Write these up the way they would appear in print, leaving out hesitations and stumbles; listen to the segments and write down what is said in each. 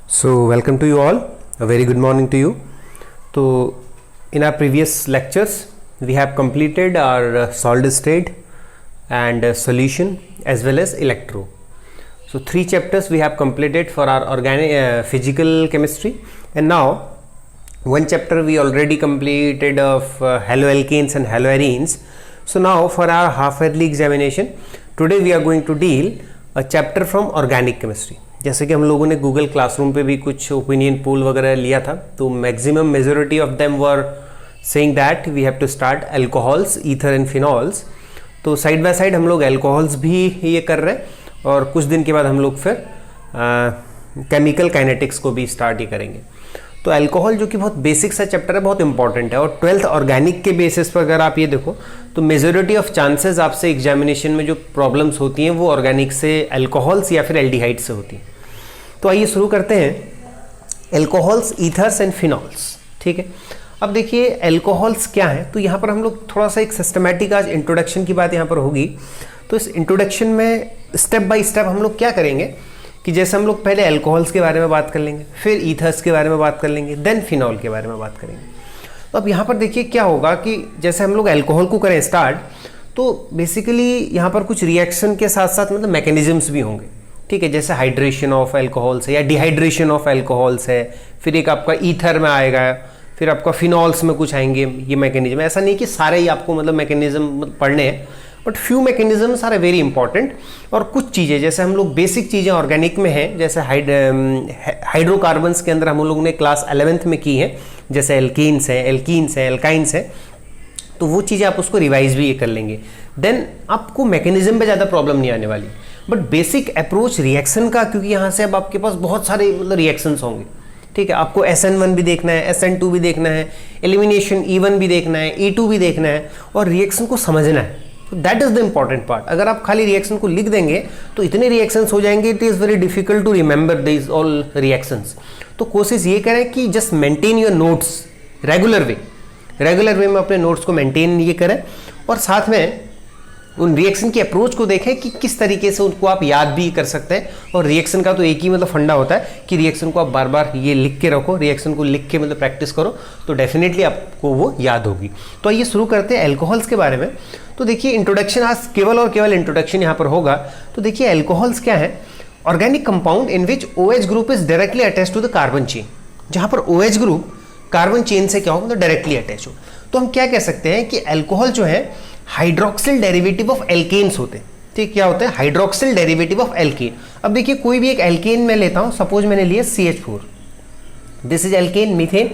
So welcome to you all. A very good morning to you. So in our previous lectures we have completed our solid state and solution as well as electro. So 3 chapters we have completed for our organic physical chemistry, and now 1 chapter we already completed of haloalkanes and haloarenes. So now for our half yearly examination today we are going to deal a chapter from organic chemistry. जैसे कि हम लोगों ने Google classroom पे भी कुछ opinion poll वगैरह लिया था, तो maximum majority of them were saying that we have to start alcohols, ether and phenols. तो साइड बाय साइड हम लोग अल्कोहल्स भी ये कर रहे हैं और कुछ दिन के बाद हम लोग फिर केमिकल काइनेटिक्स को भी स्टार्ट ही करेंगे. तो अल्कोहल जो कि बहुत बेसिक सा चैप्टर है, बहुत इंपॉर्टेंट है, और 12th ऑर्गेनिक के बेसिस पर अगर आप ये देखो तो मेजॉरिटी ऑफ चांसेस आपसे एग्जामिनेशन में जो प्रॉब्लम्स होती हैं वो ऑर्गेनिक से अल्कोहल्स या फिर एल्डिहाइड से होती हैं. तो आइए शुरू करते हैं अल्कोहल्स, ईथर्स एंड फिनॉल्स. ठीक है, अब देखिए अल्कोहल्स क्या है. तो यहाँ पर हम लोग थोड़ा सा एक सिस्टमैटिक आज इंट्रोडक्शन की बात यहाँ पर होगी. तो इस इंट्रोडक्शन में स्टेप बाय स्टेप हम लोग क्या करेंगे कि जैसे हम लोग पहले अल्कोहल्स के बारे में बात कर लेंगे, फिर ईथर्स के बारे में बात कर लेंगे, देन फिनॉल के बारे में बात करेंगे. तो अब यहाँ पर देखिए क्या होगा कि जैसे हम लोग अल्कोहल को करें स्टार्ट, तो बेसिकली यहाँ पर कुछ रिएक्शन के साथ साथ मतलब मैकेनिज्म्स भी होंगे. ठीक है, जैसे हाइड्रेशन ऑफ अल्कोहल्स है या डिहाइड्रेशन ऑफ अल्कोहल्स है, फिर एक आपका ईथर में आएगा, फिर आपका फिनॉल्स में कुछ आएंगे. ये मैकेनिज्म ऐसा नहीं कि सारे ही आपको मतलब मैकेनिज्म पढ़ने हैं, but few mechanisms are very important. और कुछ चीज़ें जैसे हम लोग बेसिक चीज़ें ऑर्गेनिक में हैं, जैसे हाइड्रोकार्बन्स के अंदर हम लोग ने क्लास 11th में की हैं, जैसे एल्केन्स हैं, एल्कीन्स हैं, एल्काइंस हैं. तो वो चीज़ें आप उसको रिवाइज भी ये कर लेंगे, देन आपको मैकेनिज्म पे ज़्यादा प्रॉब्लम नहीं आने वाली. बट बेसिक अप्रोच रिएक्शन का, क्योंकि यहाँ से अब आपके पास बहुत सारे मतलब रिएक्शंस होंगे. ठीक है, आपको SN1 भी देखना है, SN2 भी देखना है, एलिमिनेशन E1 भी देखना है, E2 भी देखना है, और रिएक्शन को समझना है. तो that is the important part. अगर आप खाली रिएक्शन को लिख देंगे तो इतने रिएक्शंस हो जाएंगे, it is very difficult to remember this all reactions. तो कोशिश ये करें कि just maintain your notes regular way में अपने नोट्स को मेंटेन ये करें, और साथ में उन रिएक्शन की अप्रोच को देखें कि किस तरीके से उनको आप याद भी कर सकते हैं. और रिएक्शन का तो एक ही मतलब फंडा होता है कि रिएक्शन को आप बार बार ये लिख के रखो, रिएक्शन को लिख के मतलब प्रैक्टिस करो, तो डेफिनेटली आपको वो याद होगी. तो आइए शुरू करते हैं अल्कोहल्स के बारे में. तो देखिए इंट्रोडक्शन आज केवल और केवल इंट्रोडक्शन यहाँ पर होगा. तो देखिए अल्कोहल्स क्या है? Organic compound in which OH group is directly attach to the carbon chain. जहाँ पर OH ग्रुप कार्बन चेन से क्या हो, मतलब डायरेक्टली अटैच हो. तो हम क्या कह सकते हैं कि अल्कोहल जो है हाइड्रोक्सिल डेरिवेटिव ऑफ एल्केन्स होते हैं. ठीक, क्या होता है? Hydroxyl derivative of alkene. अब देखिए कोई भी एक एल्केन मैं लेता हूं, सपोज मैंने लिया CH4, this is alkane methane.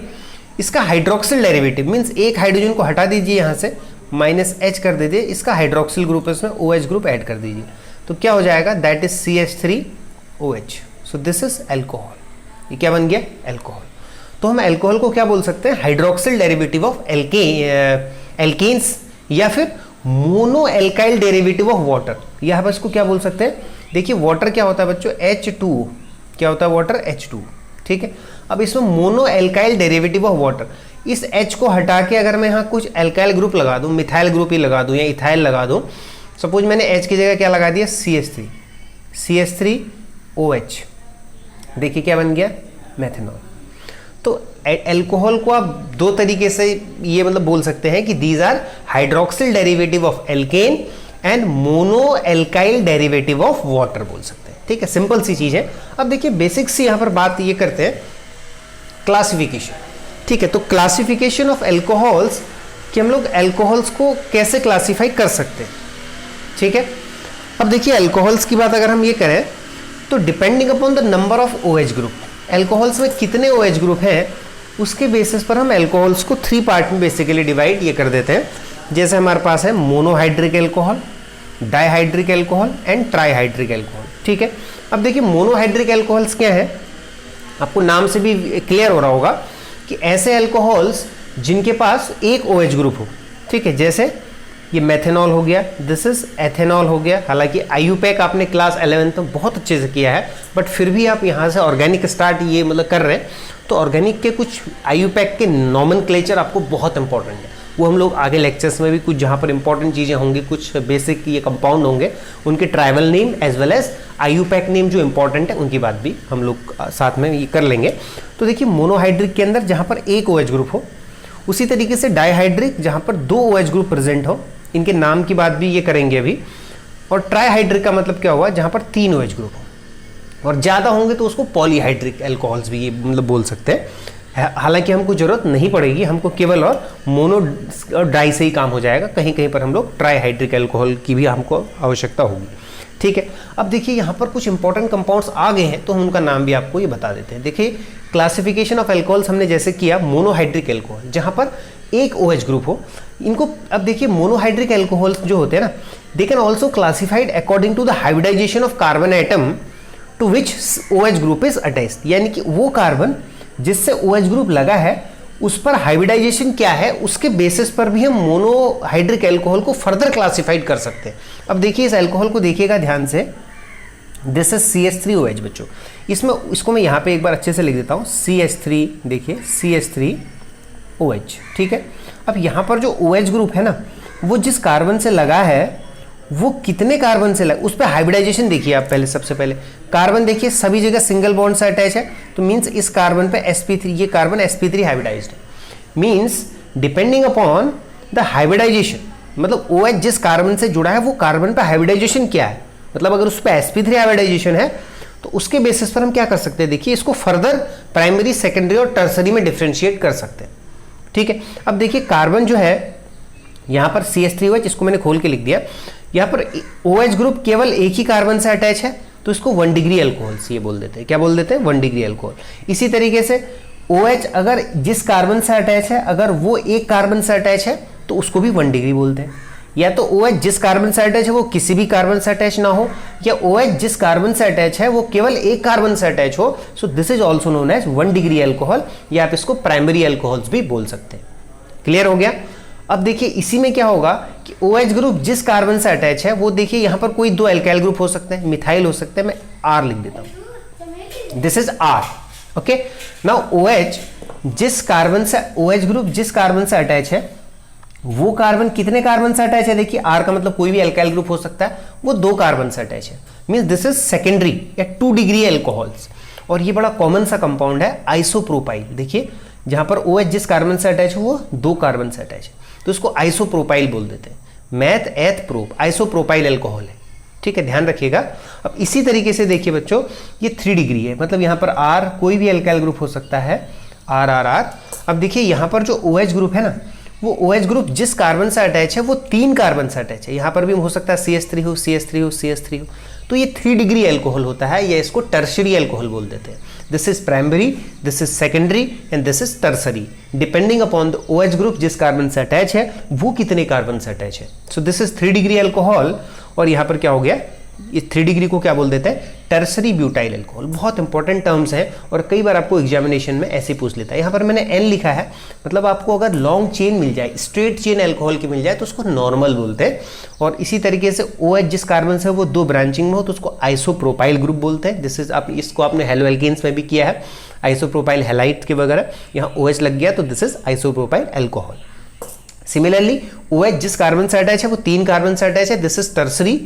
इसका हाइड्रोक्सिल डेरिवेटिव मींस एक हाइड्रोजन को हटा दीजिए, यहाँ से -H कर दीजिए, इसका हाइड्रोक्सिल ग्रुप है, इसमें OH ग्रुप ऐड कर दीजिए, तो क्या हो जाएगा? That is CH3OH. So this is alcohol. ये क्या बन गया? अल्कोहल. तो हम अल्कोहल को क्या बोल सकते हैं? हाइड्रोक्सिल डेरिवेटिव ऑफ एल्केन्स या फिर mono alkyl derivative of water. यह हम इसको क्या बोल सकते हैं? देखिए वाटर क्या होता है बच्चों? H2. क्या होता है वाटर? H2. ठीक है, अब इसमें mono alkyl derivative of water, इस H को हटा के अगर मैं यहाँ कुछ एल्काइल ग्रुप लगा दूँ, मिथाइल ग्रुप ही लगा दूँ या इथाइल लगा दूँ, सपोज मैंने H की जगह क्या लगा दिया? CH3OH. देखिए क्या बन गया? मेथनॉल. तो अल्कोहल को आप दो तरीके से ये मतलब बोल सकते हैं कि these are hydroxyl derivative of alkane and mono alkyl derivative of water बोल सकते हैं. ठीक है, सिंपल सी चीज है. अब देखिए बेसिक सी यहाँ पर बात ये करते हैं क्लासिफिकेशन. ठीक है, तो क्लासिफिकेशन ऑफ अल्कोहल्स कि हम लोग अल्कोहल्स को कैसे क्लासीफाई कर सकते हैं. ठीक है, अब देखिए अल्कोहल्स की बात अगर हम ये करें तो depending upon the number of OH group, alcohols में कितने OH ग्रुप हैं उसके बेसिस पर हम अल्कोहल्स को 3 पार्ट में बेसिकली डिवाइड ये कर देते हैं. जैसे हमारे पास है monohydric alcohol, dihydric alcohol and trihydric alcohol. ठीक है, अब देखिए मोनोहाइड्रिक अल्कोहल्स क्या है, आपको नाम से भी क्लियर हो रहा होगा कि ऐसे अल्कोहल्स जिनके पास एक OH ग्रुप हो. ठीक है, जैसे ये मेथेनॉल हो गया, दिस इज एथेनॉल हो गया. हालांकि IUPAC आपने क्लास 11th में बहुत अच्छे से किया है, बट फिर भी आप यहाँ से ऑर्गेनिक स्टार्ट ये मतलब कर रहे हैं, तो ऑर्गेनिक के कुछ IUPAC के नॉमेनक्लेचर आपको बहुत इंपॉर्टेंट है. वो हम लोग आगे लेक्चर्स में भी कुछ जहाँ पर इंपॉर्टेंट चीज़ें होंगी, कुछ बेसिक ये कंपाउंड होंगे, उनके trivial name as well as IUPAC name जो इंपॉर्टेंट है उनकी बात भी हम लोग साथ में ये कर लेंगे। तो देखिए मोनोहाइड्रिक के अंदर जहाँ पर एक OH ग्रुप हो, उसी तरीके से डाईहाइड्रिक जहाँ पर 2 OH ग्रुप प्रेजेंट हो, इनके नाम की बात भी ये करेंगे अभी। और ट्राईहाइड्रिक का मतलब क्या हुआ, जहाँ पर 3 OH ग्रुप हो, और ज़्यादा होंगे तो उसको पॉलीहाइड्रिक एल्कोहल्स भी ये मतलब बोल सकते हैं। हालांकि हमको जरूरत नहीं पड़ेगी, हमको केवल और मोनो और डाई से ही काम हो जाएगा, कहीं कहीं पर हम लोग ट्राईहाइड्रिक एल्कोहल की भी हमको आवश्यकता होगी। ठीक है, अब देखिए यहाँ पर कुछ इंपॉर्टेंट कंपाउंड्स आ गए हैं तो हम उनका नाम भी आपको ये बता देते हैं। देखिए क्लासिफिकेशन ऑफ एल्कोहल्स हमने जैसे किया मोनोहाइड्रिक एल्कोहल, जहाँ पर एक OH ग्रुप हो, इनको अब देखिए मोनोहाइड्रिक एल्कोहल्स जो होते हैं ना, they can also classified according to the hybridization of carbon atom to which OH group is attached, यानी कि वो कार्बन जिससे OH ग्रुप लगा है उस पर हाइब्रिडाइजेशन क्या है, उसके बेसिस पर भी हम मोनोहाइड्रिक एल्कोहल को फर्दर क्लासिफाइड कर सकते हैं। अब देखिए इस एल्कोहल को देखिएगा ध्यान से, दिस इज CH3OH बच्चों, इसमें इसको मैं यहाँ पे एक बार अच्छे से लिख देता हूँ, CH3, देखिए CH3OH। ठीक है, अब यहाँ पर जो OH ग्रुप है ना, वो जिस कार्बन से लगा है वो कितने कार्बन से लगा, उस पर हाइब्रिडाइजेशन देखिए आप पहले, सबसे पहले कार्बन देखिए सभी जगह सिंगल बॉन्ड से अटैच है, तो मीन्स इस कार्बन पे sp3, ये कार्बन sp3 हाइब्रिडाइज्ड है, means depending upon the hybridization, मतलब OH जिस कार्बन से जुड़ा है वो कार्बन पे हाइब्रिडाइजेशन क्या है, मतलब अगर उस पर sp3 हाइब्रिडाइजेशन है तो उसके बेसिस पर हम क्या कर सकते हैं, देखिए इसको फर्दर प्राइमरी, सेकेंडरी और टर्सरी में डिफ्रेंशिएट कर सकते हैं। ठीक है, अब देखिए कार्बन जो है यहाँ पर CH3OH, इसको मैंने खोल के लिख दिया, यहाँ पर OH ग्रुप केवल एक ही कार्बन से अटैच है तो इसको 1 डिग्री एल्कोहल्स ये बोल देते हैं, क्या बोल देते हैं, 1 डिग्री एल्कोहल। इसी तरीके से OH अगर जिस कार्बन से अटैच है, अगर वो एक कार्बन से अटैच है तो उसको भी 1 डिग्री बोलते हैं। या तो OH जिस कार्बन से अटैच है वो किसी भी कार्बन से अटैच ना हो, या OH जिस कार्बन से अटैच है वो केवल एक कार्बन से अटैच हो, so this is also known as 1 degree alcohol, या आप इसको प्राइमरी एल्कोहल्स भी बोल सकते हैं। क्लियर हो गया। अब देखिए इसी में क्या होगा कि OH ग्रुप जिस कार्बन से अटैच है वो देखिए यहाँ पर कोई 2 अल्काइल ग्रुप हो सकते हैं, मिथाइल हो सकते हैं, मैं R लिख देता हूँ, this is R। Okay, now OH जिस कार्बन से, OH ग्रुप जिस कार्बन से अटैच है वो कार्बन कितने कार्बन से अटैच है, देखिए R का मतलब कोई भी अल्काइल ग्रुप हो सकता है, वो 2 कार्बन से अटैच है, मींस दिस इज सेकेंडरी या 2 डिग्री एल्कोहल्स। और ये बड़ा कॉमन सा कंपाउंड है आइसोप्रोपाइल, देखिए जहां पर OH जिस कार्बन से अटैच है वो 2 कार्बन से अटैच है तो इसको आइसोप्रोपाइल बोल देते हैं, मैथ एथ प्रोप, आइसोप्रोपाइल एल्कोहल है। ठीक है, ध्यान रखिएगा। अब इसी तरीके से देखिए बच्चों, ये 3 डिग्री है, मतलब यहाँ पर R कोई भी एल्काइल ग्रुप हो सकता है, R। अब देखिए यहाँ पर जो OH ग्रुप है ना, वो OH ग्रुप जिस कार्बन से अटैच है वो 3 कार्बन से अटैच है, यहाँ पर भी हो सकता है CH3 हो, CH3 हो, CH3 हो, तो ये 3 डिग्री एल्कोहल होता है, या इसको टर्शरी एल्कोहल बोल देते हैं। This is primary, this is secondary and this is tertiary, depending upon the OH group जिस कार्बन से अटैच है वो कितने कार्बन से अटैच है। सो दिस इज 3 डिग्री एल्कोहल। और यहाँ पर क्या हो गया, ये 3 डिग्री को क्या बोल देते हैं, टर्सरी ब्यूटाइल एल्कोहल। बहुत इंपॉर्टेंट टर्म्स है और कई बार आपको एग्जामिनेशन में ऐसे पूछ लेता है। यहाँ पर मैंने N लिखा है, मतलब आपको अगर लॉन्ग चेन मिल जाए, स्ट्रेट चेन एल्कोहल की मिल जाए तो उसको नॉर्मल बोलते हैं। और इसी तरीके से OH जिस कार्बन से वो 2 ब्रांचिंग में हो तो उसको आइसोप्रोपाइल ग्रुप बोलते हैं। दिस इज, आप इसको आपने हेलोएल्केन्स में भी किया है, आइसोप्रोपाइल हैलाइड के वगैरह, यहाँ OH लग गया तो this is isopropyl alcohol. Similarly OH जिस कार्बन से अटैच है वो 3 कार्बन से अटैच है, दिस इज टर्सरी,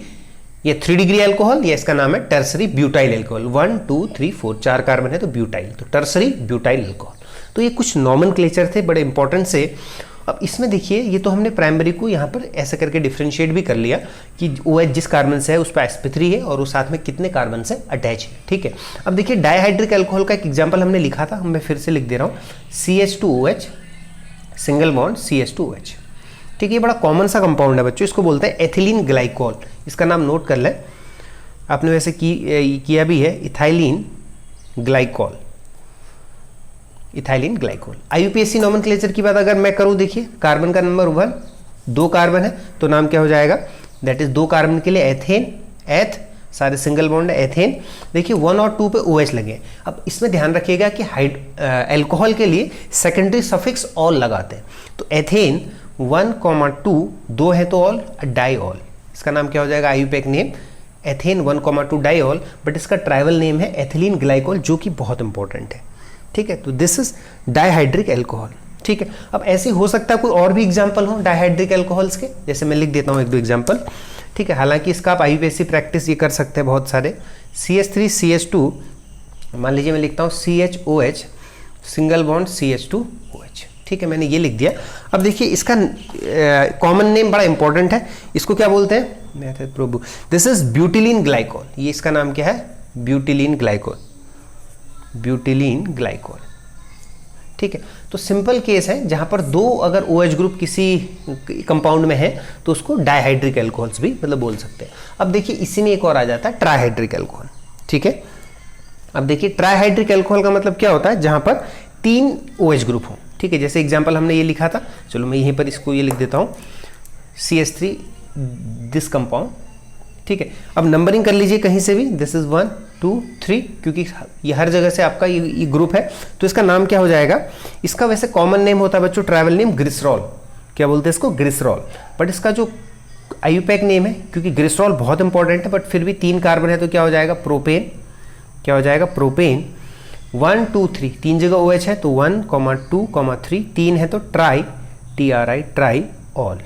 ये 3 डिग्री एल्कोहल, ये इसका नाम है टर्सरी ब्यूटाइल एल्कोहल। 1 2 3 4 4 कार्बन है तो ब्यूटाइल, तो टर्सरी ब्यूटाइल एल्कोहल। तो ये कुछ नॉमेनक्लेचर थे बड़े इंपॉर्टेंट से। अब इसमें देखिए, ये तो हमने प्राइमरी को यहाँ पर ऐसे करके डिफ्रेंशिएट भी कर लिया कि OH जिस कार्बन से है उस पर sp3 है और उस साथ में कितने कार्बन से अटैच है। ठीक है, अब देखिए डाईहाइड्रिक एल्कोहल का एक एग्जाम्पल हमने लिखा था, मैं फिर से लिख दे रहा हूँ, CH2OH सिंगल बॉन्ड CH2OH। ठीक है, ये बड़ा कॉमन सा कंपाउंड है बच्चों, इसको बोलते हैं एथिलीन ग्लाइकोल। इसका नाम नोट कर लें, आपने वैसे किया भी है, ethylene glycol, ethylene glycol. IUPAC nomenclature की बात अगर मैं करूं, देखिए कार्बन का नंबर 1, 2 कार्बन है तो नाम क्या हो जाएगा, दैट इज 2 कार्बन के लिए एथेन, एथ सारे सिंगल बॉन्ड है, एथेन। देखिए 1 और 2 पे OH लगे। अब इसमें ध्यान रखिएगा कि एल्कोहल के लिए सेकेंडरी सफिक्स ऑल लगाते हैं, तो एथेन 1, 2, 2 है तो ऑल, डाईऑल, इसका नाम क्या हो जाएगा, IUPAC name ethane 1, 2 diol, but इसका ट्राइवल नेम है एथिलीन ग्लाइकोल, जो कि बहुत इंपॉर्टेंट है। ठीक है, तो दिस इज डाईहाइड्रिक एल्कोहल। ठीक है। अब ऐसे हो सकता है कोई और भी एग्जाम्पल हो डाइहाइड्रिक अल्कोहल्स के, जैसे मैं लिख देता हूँ एक दो एग्जाम्पल, ठीक है। हालांकि इसका आप IUPAC प्रैक्टिस ये कर सकते हैं बहुत सारे। CH3CH2, मान लीजिए मैं लिखता हूँ CHOH सिंगल बॉन्ड CH2OH, ठीक है, मैंने ये लिख दिया। अब देखिए इसका कॉमन नेम बड़ा इंपॉर्टेंट है, इसको क्या बोलते हैं प्रभु, दिस इज ब्यूटिलीन ग्लाइकोल। ये इसका नाम क्या है, ब्यूटिलीन ग्लाइकोल, ब्यूटिलीन ग्लाइकोल, ठीक है। तो सिंपल केस है जहां पर दो अगर OH ग्रुप किसी कंपाउंड में है तो उसको डाइहाइड्रिक अल्कोहल्स भी मतलब बोल सकते हैं। अब देखिए इसी में एक और आ जाता है ट्राइहाइड्रिक अल्कोहल, ठीक है। अब देखिए ट्राइहाइड्रिक अल्कोहल का मतलब क्या होता है, जहां पर 3 OH ग्रुप हो, ठीक है। जैसे एग्जांपल हमने ये लिखा था, चलो मैं यहीं पर इसको ये लिख देता हूं CH3 दिस कंपाउंड, ठीक है। अब नंबरिंग कर लीजिए कहीं से भी, दिस इज 1 2 3, क्योंकि ये हर जगह से आपका ये ग्रुप है, तो इसका नाम क्या हो जाएगा, इसका वैसे कॉमन नेम होता है बच्चों ट्रैवल नेम ग्लिसरॉल, क्या बोलते हैं इसको, ग्लिसरॉल। बट इसका जो IUPAC नेम है, क्योंकि ग्लिसरॉल बहुत इंपॉर्टेंट है, बट फिर भी 3 कार्बन है तो क्या हो जाएगा, प्रोपेन, क्या हो जाएगा, प्रोपेन। 1 2 3, 3 जगह OH है तो 1 2 3, 3 है तो try, TRI, try all,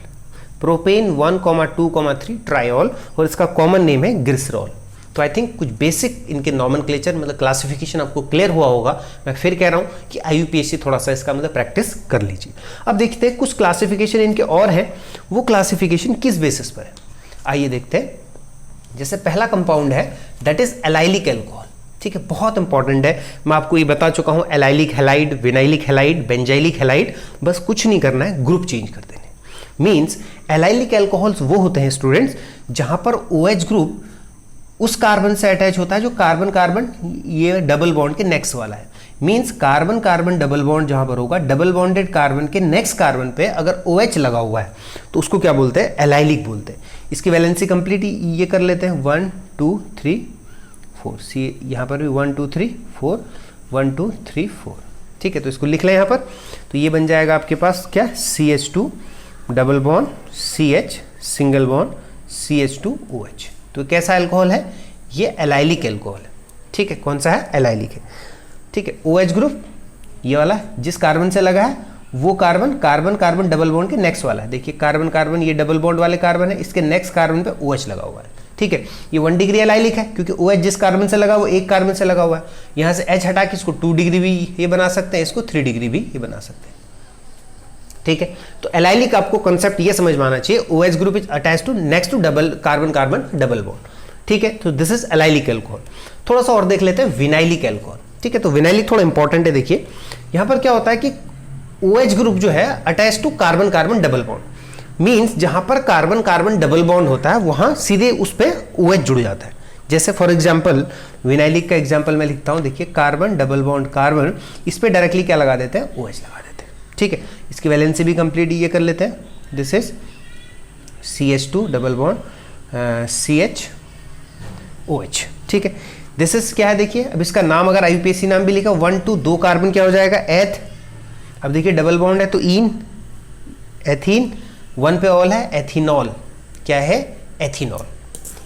propane 1 2 3 ट्राइऑल, और इसका कॉमन नेम है ग्लिसरॉल। तो आई थिंक कुछ बेसिक इनके नॉमेनक्लेचर मतलब क्लासिफिकेशन आपको क्लियर हुआ होगा। मैं फिर कह रहा हूं कि IUPAC थोड़ा सा इसका मतलब प्रैक्टिस कर लीजिए। अब देखते हैं कुछ क्लासिफिकेशन इनके और हैं, वो क्लासिफिकेशन किस बेसिस पर है, आइए देखते हैं। जैसे पहला कंपाउंड है दैट इज एलाइलिक अल्कोहल, ठीक है, बहुत इंपॉर्टेंट है। मैं आपको ये बता चुका हूं, allylic halide, vinylic halide, benzylic halide, बस कुछ नहीं करना है, ग्रुप चेंज कर देने। मीन्स एलाइलिक अल्कोहल्स वो होते हैं स्टूडेंट्स जहां पर OH ग्रुप उस कार्बन से अटैच होता है जो कार्बन कार्बन ये डबल बॉन्ड के नेक्स्ट वाला है। Means carbon carbon double bond जहां पर होगा, डबल बॉन्डेड कार्बन के नेक्स्ट कार्बन पे अगर OH लगा हुआ है तो उसको क्या बोलते हैं, एलाइलिक बोलते हैं। इसकी वैलेंसी कंप्लीट ये कर लेते हैं, 1 2 3 4, सी यहाँ पर भी 1 2 3 4, 1 2 3 4, ठीक है। तो इसको लिख लें यहाँ पर, तो ये बन जाएगा आपके पास क्या, CH2 double bond CH single bond CH2OH। तो कैसा अल्कोहल है, ये एलाइलिक अल्कोहल है, ठीक है। कौन सा है, एलाइलिक है, ठीक है। OH ग्रुप ये वाला जिस कार्बन से लगा है वो carbon carbon carbon double bond के नेक्स्ट वाला है। देखिए कार्बन कार्बन ये डबल बॉन्ड वाले कार्बन है, इसके नेक्स्ट कार्बन पे OH लगा हुआ है, ठीक है। ये 1 डिग्री एलाइलिक है क्योंकि OH जिस कार्बन से लगा वो एक कार्बन से लगा हुआ है। यहाँ से H हटा के इसको 2 डिग्री भी ये बना सकते हैं, इसको 3 डिग्री भी ये बना सकते हैं, ठीक है। तो एलाइलिक आपको कंसेप्ट ये समझ में आना चाहिए, OH group is attached to next to double carbon carbon double bond, ठीक है। तो दिस इज एलाइलिक अल्कोहल। थोड़ा सा और देख लेते हैं विनाइलिक अल्कोहल, ठीक है। तो विनाइलिक थोड़ा इंपॉर्टेंट है। देखिए यहाँ पर क्या होता है कि OH ग्रुप जो है attach to carbon carbon double bond, means जहां पर कार्बन कार्बन डबल बॉन्ड होता है वहां सीधे उस पर OH जुड़ जाता है। जैसे फॉर एग्जांपल विनाइलिक का एग्जांपल मैं लिखता हूं, देखिए कार्बन डबल बॉन्ड कार्बन, इस पे डायरेक्टली क्या लगा देते हैं, OH लगा देते हैं, ठीक है। इसकी वैलेंसी भी कंप्लीट ये कर लेते हैं, this is CH2 double bond CHOH, ठीक है। दिस इज क्या है, देखिए अब इसका नाम अगर IUPAC नाम भी लिखा 1 2 2 कार्बन क्या हो जाएगा, एथ। अब देखिए डबल बॉन्ड है तो इन, एथीन, 1 पे ऑल है, एथिनॉल, क्या है, एथिनॉल।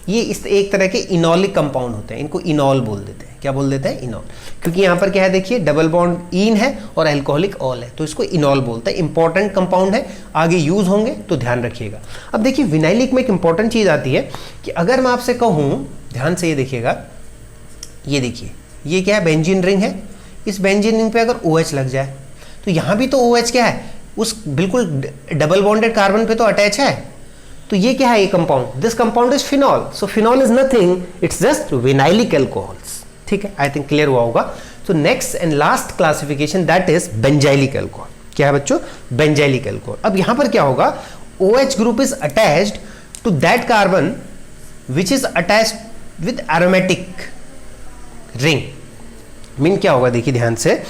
ये इस एक तरह के इनॉलिक कंपाउंड होते हैं, इनको इनॉल बोल देते हैं, क्या बोल देते हैं, इनॉल। क्योंकि यहाँ पर क्या है, देखिए डबल बॉन्ड इन है और अल्कोहलिक ऑल है तो इसको इनॉल बोलते हैं। इंपॉर्टेंट कंपाउंड है, आगे यूज होंगे तो ध्यान रखिएगा। अब देखिए विनाइलिक में एक इंपॉर्टेंट चीज आती है कि अगर मैं आपसे कहूँ, ध्यान से ये देखिएगा, ये देखिए ये क्या है, बेंजीन रिंग है, इस बेंजीन रिंग पे अगर OH लग जाए तो यहाँ भी तो OH क्या है, उस बिल्कुल डबल बॉन्डेड कार्बन पे तो अटैच है। तो ये क्या है, ये compound, this compound is phenol. So phenol is nothing, it's just vinylic alcohols, ठीक है। आई थिंक क्लियर हुआ होगा। तो next and last classification that is benzylic alcohol. क्या है बच्चों, बेंजाइलिक अल्कोहल। अब यहां पर क्या होगा, OH group is attached to that carbon which is attached with aromatic ring. Mean क्या होगा, देखिए ध्यान से,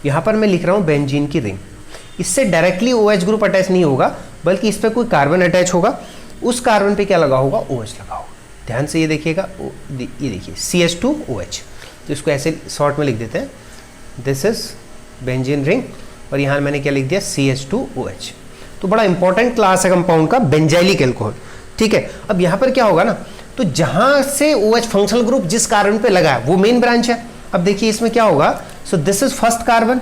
यहां पर मैं लिख रहा हूं बेंजीन की रिंग, इससे डायरेक्टली OH ग्रुप अटैच नहीं होगा बल्कि इस पे कोई कार्बन अटैच होगा, उस कार्बन पे क्या लगा होगा, OH लगा होगा। ध्यान से ये देखिएगा, ये देखिए CH2OH, तो इसको ऐसे शॉर्ट में लिख देते हैं, दिस इज बेंजीन रिंग, और यहाँ मैंने क्या लिख दिया, CH2OH। तो बड़ा इंपॉर्टेंट क्लास है कंपाउंड का, बेंजाइलिक अल्कोहल, ठीक है। अब यहाँ पर क्या होगा ना, तो जहां से OH फंक्शनल ग्रुप जिस कार्बन पे लगा है वो मेन ब्रांच है। अब देखिए इसमें क्या होगा, सो दिस इज फर्स्ट कार्बन,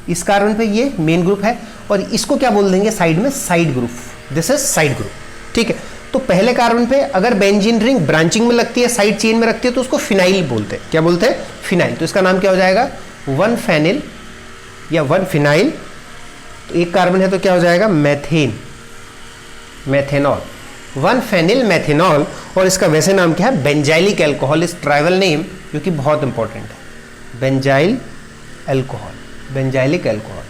इस कार्बन पे ये मेन ग्रुप है और इसको क्या बोल देंगे साइड में, side group, this is side group, ठीक है। तो पहले कार्बन पे अगर बेंजीन रिंग ब्रांचिंग में लगती है, साइड चेन में रखती है, तो उसको फिनाइल बोलते हैं। क्या बोलते हैं? फिनाइल। तो इसका नाम क्या हो जाएगा? 1 फेनिल या 1 फिनाइल। तो एक कार्बन है तो क्या हो जाएगा? Methane, methanol, 1 phenyl methanol. और इसका वैसे नाम क्या है? बेंजाइलिक अल्कोहल, इस ट्राइवल नेम जो कि बहुत इंपॉर्टेंट है, benzyl alcohol, benzylic alcohol,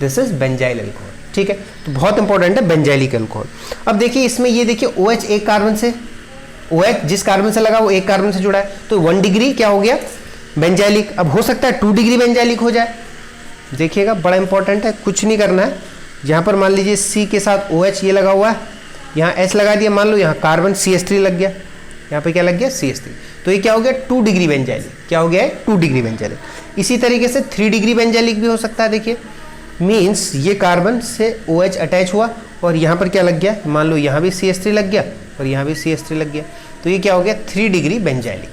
this is benzyl alcohol, ठीक है। तो बहुत इंपॉर्टेंट है बेंजाइलिक अल्कोहल। अब देखिए इसमें ये देखिए OH एक कार्बन से, OH जिस कार्बन से लगा वो एक कार्बन से जुड़ा है, तो 1 डिग्री क्या हो गया? बेंजाइलिक। अब हो सकता है 2 डिग्री बेंजाइलिक हो जाए, देखिएगा बड़ा इंपॉर्टेंट है, कुछ नहीं करना है। यहाँ पर मान लीजिए C के साथ OH ये लगा हुआ है, यहाँ H लगा दिया, मान लो यहाँ कार्बन CH3 लग गया, यहाँ पे क्या लग गया? CH3। तो ये क्या हो गया? 2 डिग्री बेंजाइलिक। क्या हो गया है? 2 डिग्री बेंजाइलिक। इसी तरीके से 3 डिग्री बेंजाइलिक भी हो सकता है। देखिए मीन्स ये कार्बन से OH अटैच हुआ और यहाँ पर क्या लग गया? मान लो यहाँ भी CH3 लग गया और यहाँ भी CH3 लग गया, तो ये क्या हो गया? 3 डिग्री बेंजाइलिक,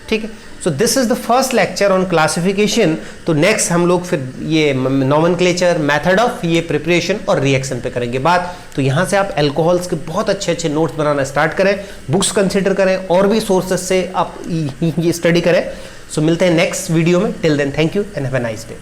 ठीक है। सो this is the first lecture on classification. तो नेक्स्ट हम लोग फिर ये नोमेनक्लेचर, मेथड ऑफ ये प्रिपरेशन और रिएक्शन पे करेंगे बात। तो यहाँ से आप अल्कोहल्स के बहुत अच्छे अच्छे नोट्स बनाना स्टार्ट करें, बुक्स कंसिडर करें और भी सोर्सेज से आप ये स्टडी करें। सो मिलते हैं नेक्स्ट वीडियो में। Till then thank you and have a nice day.